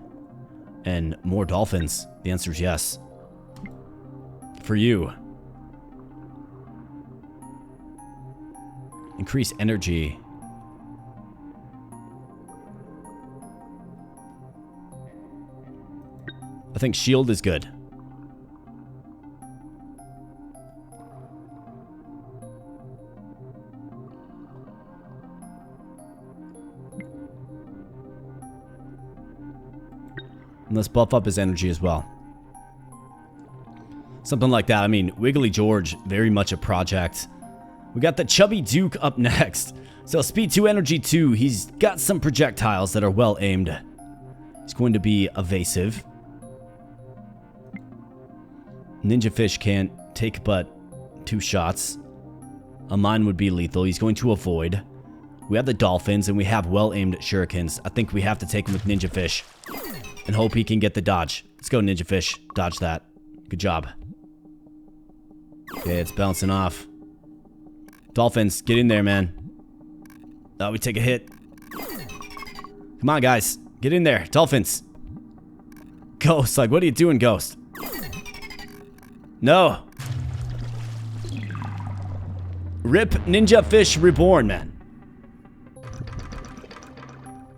And more dolphins. The answer is yes. For you. Increase energy. I think shield is good. And let's buff up his energy as well. Something like that. I mean, Wiggly George, very much a project. We got the Chubby Duke up next. So speed 2, energy 2. He's got some projectiles that are well aimed. He's going to be evasive. Ninja Fish can't take but 2 shots. A mine would be lethal. He's going to avoid. We have the dolphins and we have well aimed shurikens. I think we have to take him with Ninja Fish. And hope he can get the dodge. Let's go, Ninja Fish. Dodge that. Good job. Okay, it's bouncing off. Dolphins, get in there, man. Oh, we take a hit. Come on, guys. Get in there. Dolphins. Ghost, like, what are you doing, Ghost? No. Rip Ninja Fish Reborn, man.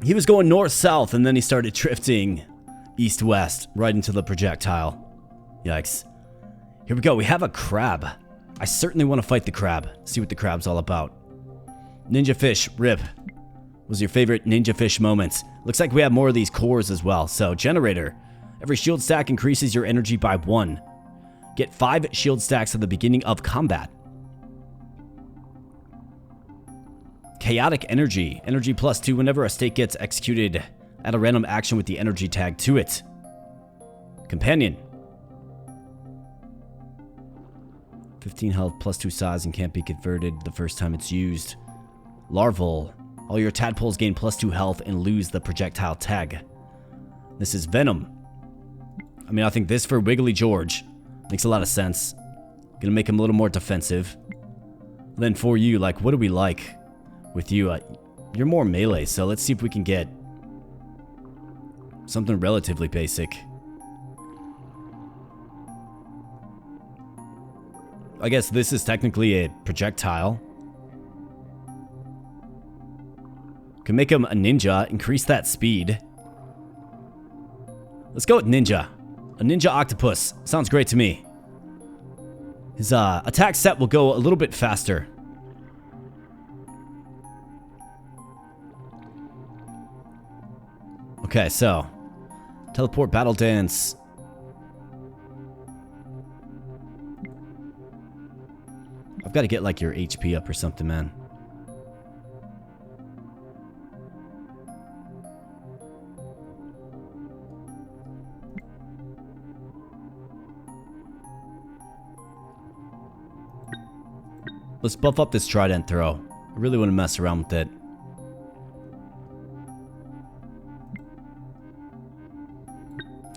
He was going north-south, and then he started drifting east-west, right into the projectile. Yikes. Here we go. We have a crab. I certainly want to fight the crab. See what the crab's all about. Ninja Fish, rip. What was your favorite Ninja Fish moments? Looks like we have more of these cores as well. So, generator. Every shield stack increases your energy by 1. Get 5 shield stacks at the beginning of combat. Chaotic energy. Energy +2 whenever a state gets executed. Add a random action with the energy tag to it. Companion. 15 health +2 size and can't be converted the first time it's used. Larval. All your tadpoles gain +2 health and lose the projectile tag. This is Venom. I mean, I think this for Wiggly George makes a lot of sense. Gonna make him a little more defensive. Then for you, like, what do we like with you? You're more melee, so let's see if we can get something relatively basic. I guess this is technically a projectile. Can make him a ninja, increase that speed. Let's go with ninja. A ninja octopus. Sounds great to me. His attack set will go a little bit faster. Okay, so teleport, battle dance. I've got to get like your HP up or something, man. Let's buff up this trident throw. I really want to mess around with it.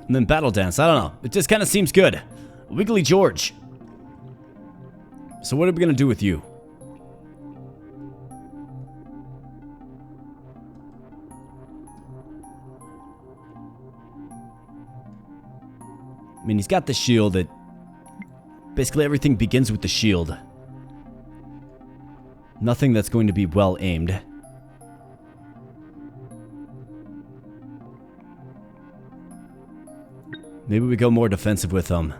And then Battle Dance. I don't know. It just kind of seems good. Wiggly George. So what are we going to do with you? I mean, he's got the shield that... Basically, everything begins with the shield. Nothing that's going to be well aimed. Maybe we go more defensive with them.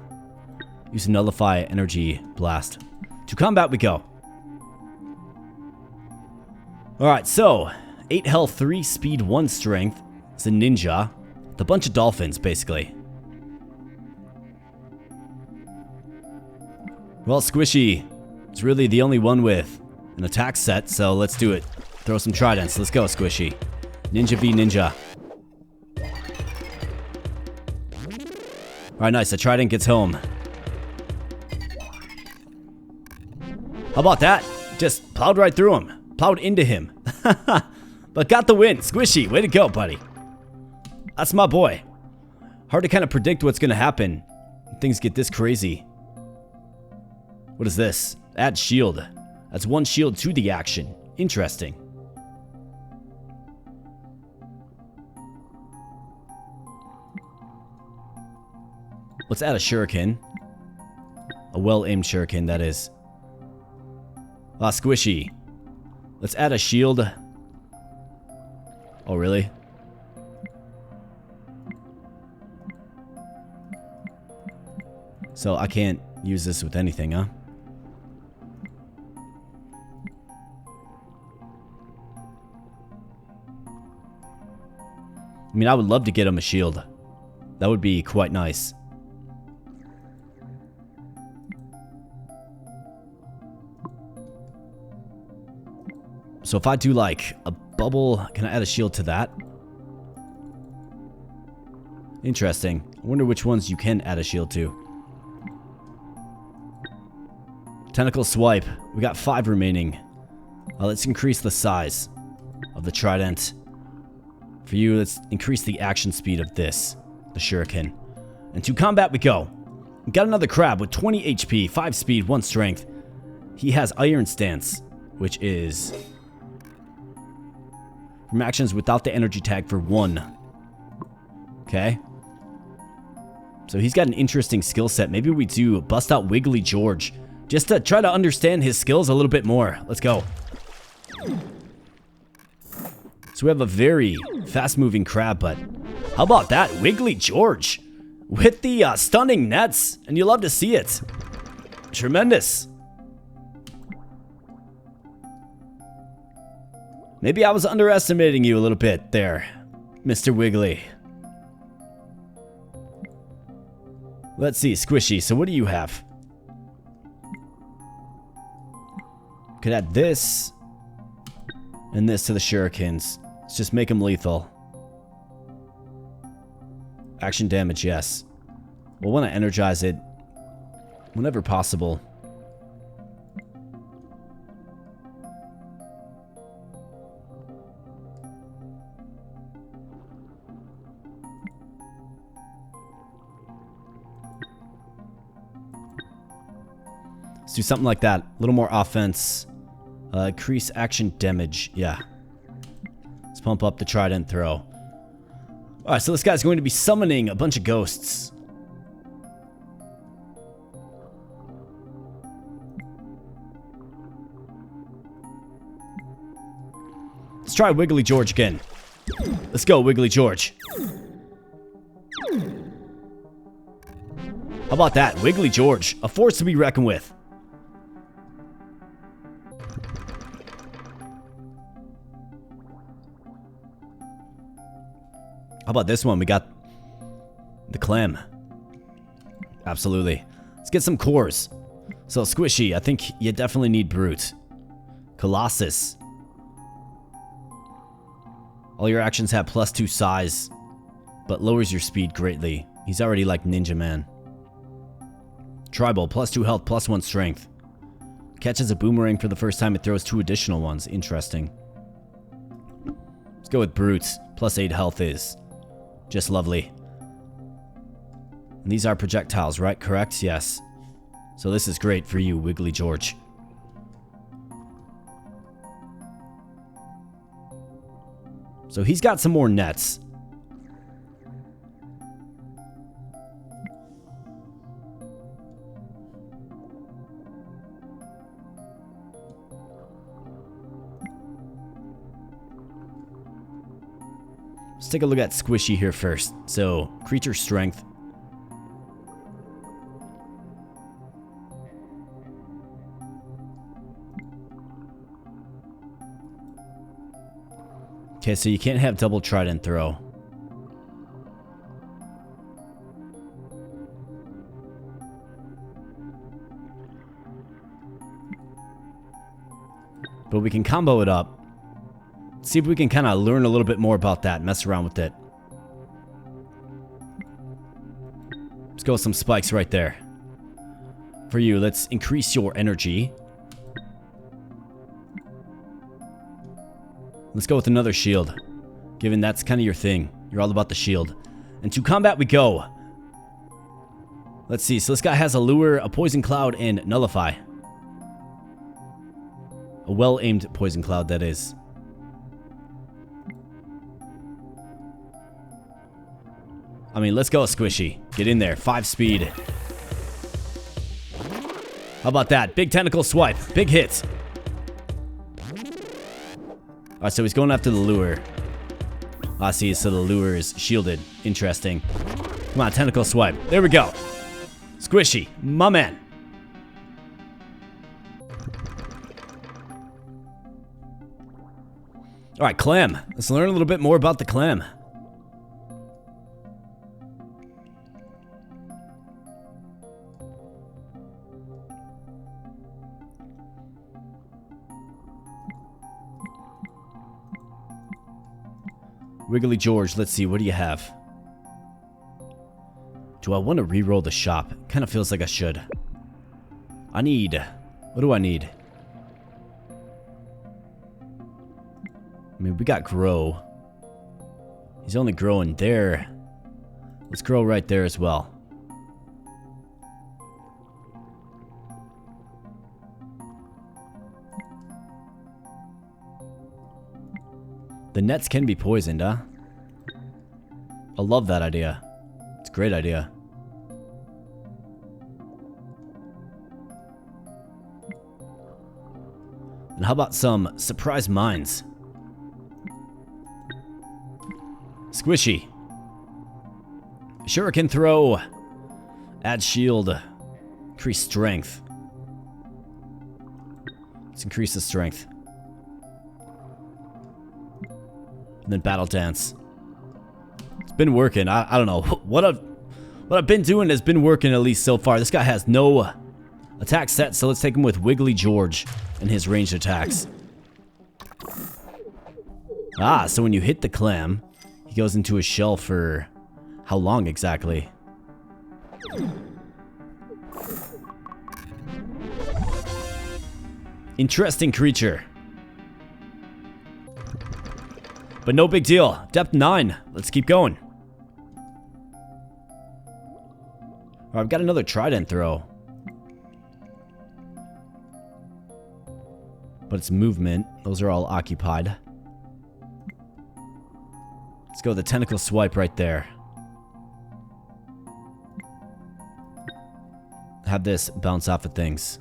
Use Nullify Energy Blast. To combat we go. Alright, so 8 health, 3 speed, 1 strength. It's a ninja. With a bunch of dolphins, basically. Well, Squishy is really the only one with an attack set, so let's do it. Throw some tridents. Let's go, Squishy. Ninja v Ninja. Alright, nice. The trident gets home. How about that? Just plowed right through him. Plowed into him. But got the win. Squishy, way to go, buddy. That's my boy. Hard to kind of predict what's going to happen when things get this crazy. What is this? Add shield. That's 1 shield to the action. Interesting. Let's add a shuriken. A well-aimed shuriken, that is. Ah, Squishy. Let's add a shield. Oh, really? So I can't use this with anything, huh? I mean, I would love to get him a shield. That would be quite nice. So if I do like a bubble, can I add a shield to that? Interesting. I wonder which ones you can add a shield to. Tentacle swipe. We got 5 remaining. Let's increase the size of the trident. For you, let's increase the action speed of this, the shuriken. And to combat we go. We got another crab with 20 HP, 5 speed, 1 strength. He has Iron Stance, which is from actions without the energy tag for 1. Okay. So he's got an interesting skill set. Maybe we do bust out Wiggly George just to try to understand his skills a little bit more. Let's go. So we have a very fast-moving crab, but how about that? Wiggly George with the stunning nets, and you love to see it. Tremendous. Maybe I was underestimating you a little bit there, Mr. Wiggly. Let's see, Squishy, so what do you have? Could add this and this to the shurikens. Let's just make them lethal. Action damage, yes. We'll want to energize it whenever possible. Let's do something like that. A little more offense. Increase action damage. Yeah. Let's pump up the trident throw. Alright, so this guy's going to be summoning a bunch of ghosts. Let's try Wiggly George again. Let's go, Wiggly George. How about that? Wiggly George. A force to be reckoned with. How about this one? We got the clam. Absolutely. Let's get some cores. So, Squishy, I think you definitely need Brute. Colossus. All your actions have +2 size, but lowers your speed greatly. He's already like Ninja Man. Tribal, +2 health, +1 strength. Catches a boomerang for the first time, it throws 2 additional ones. Interesting. Let's go with brutes. Plus 8 health is just lovely. And these are projectiles, right? Correct? Yes. So this is great for you, Wiggly George. So he's got some more nets. Let's take a look at Squishy here first. So, creature strength. Okay, so you can't have double trident throw. But we can combo it up. See if we can kind of learn a little bit more about that, mess around with it. Let's go with some spikes right there. For you, let's increase your energy. Let's go with another shield, given that's kind of your thing. You're all about the shield. And to combat we go. Let's see, so this guy has a lure, a poison cloud, and nullify. A well-aimed poison cloud, that is. I mean, let's go, Squishy. Get in there. 5 speed. How about that? Big tentacle swipe. Big hit. Alright, so he's going after the lure. I see, so the lure is shielded. Interesting. Come on, tentacle swipe. There we go. Squishy, my man. Alright, clam. Let's learn a little bit more about the clam. Wiggly George, let's see, what do you have? Do I want to re-roll the shop? Kind of feels like I should. I need... What do I need? I mean, we got grow. He's only growing there. Let's grow right there as well. The nets can be poisoned, huh? I love that idea. It's a great idea. And how about some surprise mines? Squishy. Shuriken throw. Add shield. Increase strength. Let's increase the strength. And then battle dance. It's been working. I don't know. What I've been doing has been working, at least so far. This guy has no attack set, so let's take him with Wiggly George and his ranged attacks. Ah, so when you hit the clam, he goes into a shell for how long exactly? Interesting creature. But no big deal. Depth 9. Let's keep going. Alright, I've got another trident throw. But it's movement. Those are all occupied. Let's go with the tentacle swipe right there. Have this bounce off of things.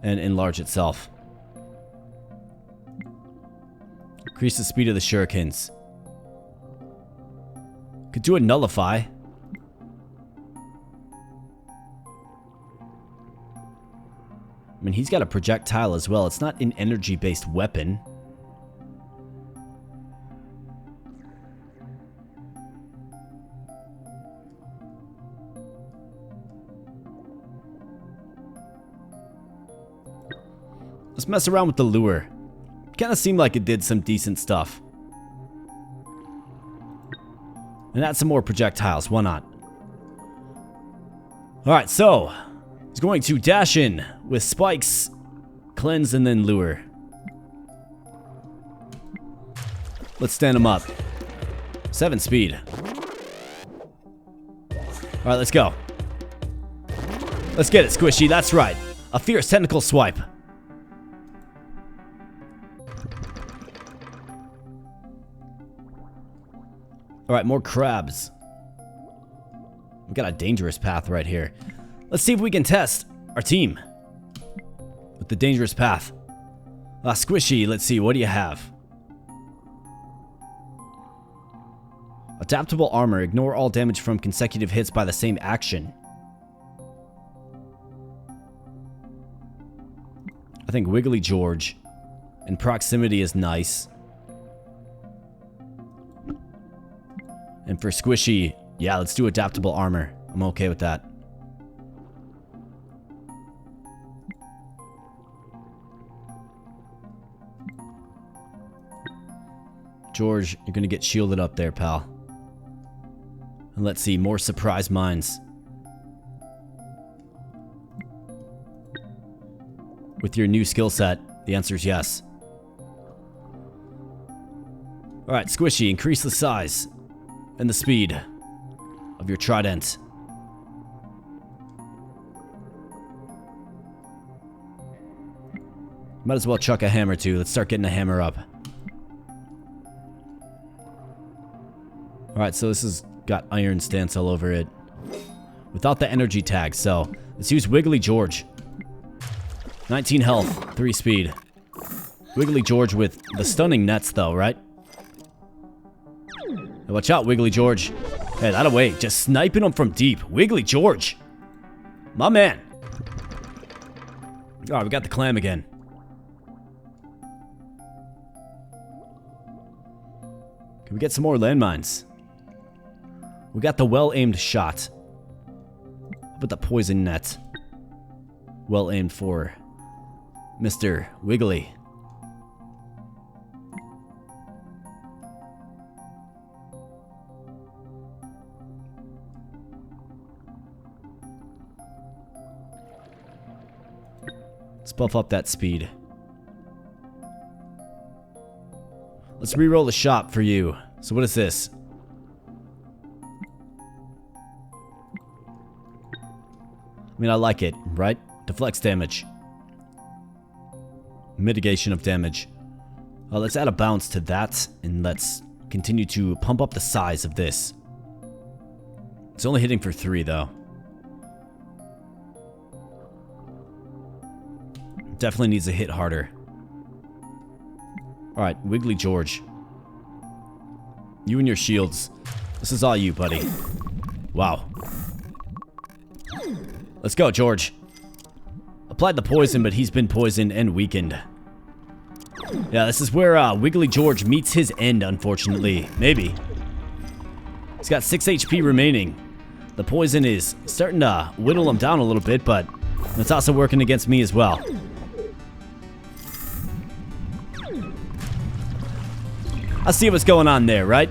And enlarge itself. Increase the speed of the shurikens. Could do a nullify. I mean, he's got a projectile as well. It's not an energy-based weapon. Let's mess around with the lure. Kind of seemed like it did some decent stuff. And add some more projectiles. Why not? Alright, so he's going to dash in with spikes, cleanse, and then lure. Let's stand him up. 7 speed. Alright, let's go. Let's get it, Squishy. That's right. A fierce tentacle swipe. Alright, more crabs. We got a dangerous path right here. Let's see if we can test our team with the dangerous path. Squishy, let's see. What do you have? Adaptable armor. Ignore all damage from consecutive hits by the same action. I think Wiggly George and proximity is nice. And for Squishy, yeah, let's do adaptable armor. I'm okay with that. George, you're gonna get shielded up there, pal. And let's see, more surprise mines. With your new skill set, the answer is yes. Alright, Squishy, increase the size and the speed of your trident. Might as well chuck a hammer too. Let's start getting a hammer up. Alright, so this has got iron stance all over it. Without the energy tag, so let's use Wiggly George. 19 health, 3 speed. Wiggly George with the stunning nets though, right? Hey, watch out, Wiggly George. Hey, that'll wait. Just sniping them from deep. Wiggly George. My man. Alright, we got the clam again. Can we get some more landmines? We got the well-aimed shot. How about the poison net? Well aimed for Mr. Wiggly. Let's buff up that speed. Let's re-roll the shop for you. So what is this? I mean, I like it, right? Deflects damage. Mitigation of damage. Let's add a bounce to that, and let's continue to pump up the size of this. It's only hitting for 3, though. Definitely needs to hit harder. Alright, Wiggly George. You and your shields. This is all you, buddy. Wow. Let's go, George. Applied the poison, but he's been poisoned and weakened. Yeah, this is where Wiggly George meets his end, unfortunately. Maybe. He's got 6 HP remaining. The poison is starting to whittle him down a little bit, but it's also working against me as well. I see what's going on there, right?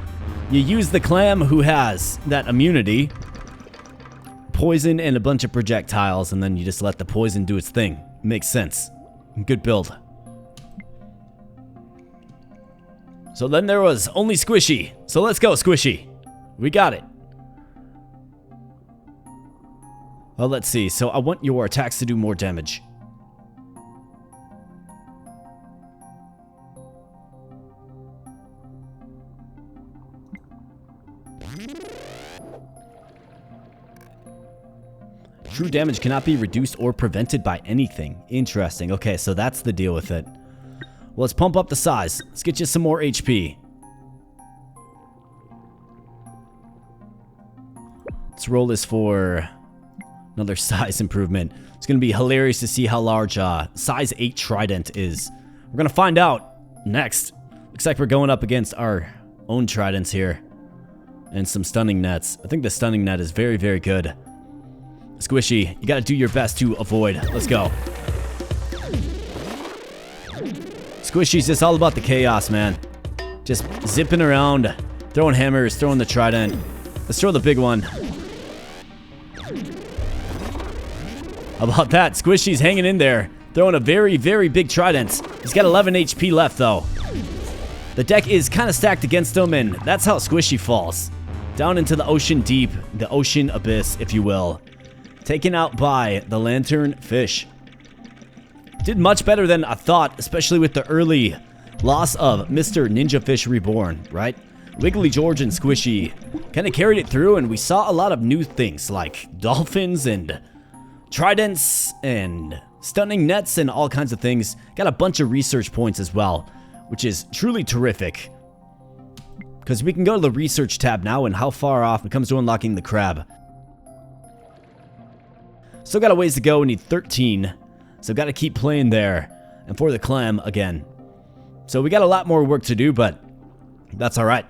You use the clam who has that immunity, poison, and a bunch of projectiles, and then you just let the poison do its thing. Makes sense. Good build. So then there was only Squishy. So let's go, Squishy. We got it. Well, let's see. So I want your attacks to do more damage. True damage cannot be reduced or prevented by anything. Interesting. Okay, so that's the deal with it. Well, let's pump up the size. Let's get you some more HP. Let's roll this for another size improvement. It's going to be hilarious to see how large size 8 trident is. We're going to find out next. Looks like we're going up against our own tridents here. And some stunning nets. I think the stunning net is very, very good. Squishy, you gotta do your best to avoid. Let's go. Squishy's just all about the chaos, man. Just zipping around, throwing hammers, throwing the trident. Let's throw the big one. How about that? Squishy's hanging in there, throwing a very, very big trident. He's got 11 HP left, though. The deck is kind of stacked against him, and that's how Squishy falls. Down into the ocean deep, the ocean abyss, if you will. Taken out by the lantern fish. Did much better than I thought, especially with the early loss of Mr. Ninja Fish Reborn, right? Wiggly George and Squishy kind of carried it through, and we saw a lot of new things like dolphins and tridents and stunning nets and all kinds of things. Got a bunch of research points as well, which is truly terrific. Because we can go to the research tab now, and how far off it comes to unlocking the crab. Still got a ways to go. We need 13. So got to keep playing there. And for the clam again. So we got a lot more work to do, but that's alright.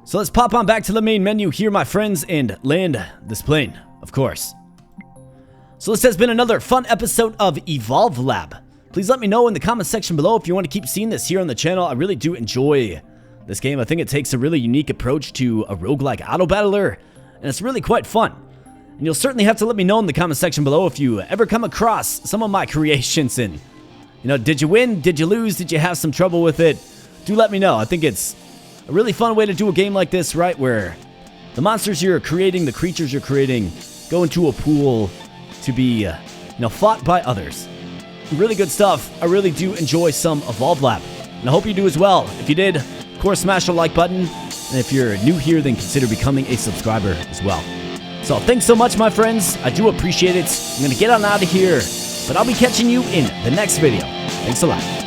So let's pop on back to the main menu here, my friends, and land this plane, of course. So this has been another fun episode of Evolve Lab. Please let me know in the comment section below if you want to keep seeing this here on the channel. I really do enjoy this game. I think it takes a really unique approach to a roguelike Autobattler, and it's really quite fun. And you'll certainly have to let me know in the comment section below if you ever come across some of my creations, and, you know, did you win? Did you lose? Did you have some trouble with it? Do let me know. I think it's a really fun way to do a game like this, right? Where the monsters you're creating, the creatures you're creating, go into a pool to be, fought by others. Really good stuff. I really do enjoy some Evolve Lab, and I hope you do as well. If you did, of course, smash the like button, and if you're new here, then consider becoming a subscriber as well. So thanks so much, my friends. I do appreciate it. I'm going to get on out of here, but I'll be catching you in the next video. Thanks a lot.